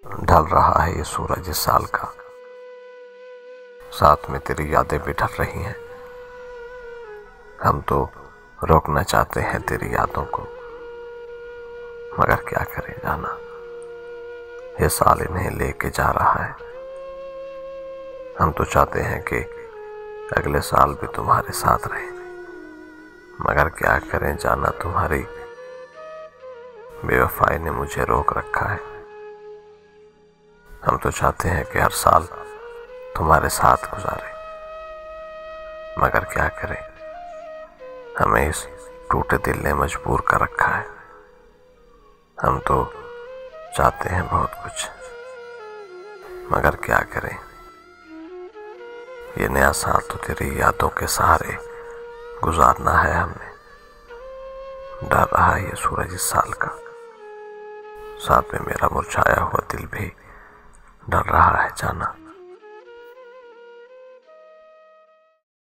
ढल रहा है ये सूरज इस साल का, साथ में तेरी यादें भी ढल रही हैं। हम तो रोकना चाहते हैं तेरी यादों को, मगर क्या करें जाना, ये साल इन्हें लेके जा रहा है। हम तो चाहते हैं कि अगले साल भी तुम्हारे साथ रहे, मगर क्या करें जाना, तुम्हारी बेवफाई ने मुझे रोक रखा है। हम तो चाहते हैं कि हर साल तुम्हारे साथ गुजारे, मगर क्या करें, हमें इस टूटे दिल ने मजबूर कर रखा है। हम तो चाहते हैं बहुत कुछ, मगर क्या करें, ये नया साल तो तेरी यादों के सहारे गुजारना है हमने। डर रहा है ये सूरज इस साल का, साथ में मेरा मुरझाया हुआ दिल भी डर रहा है जाना।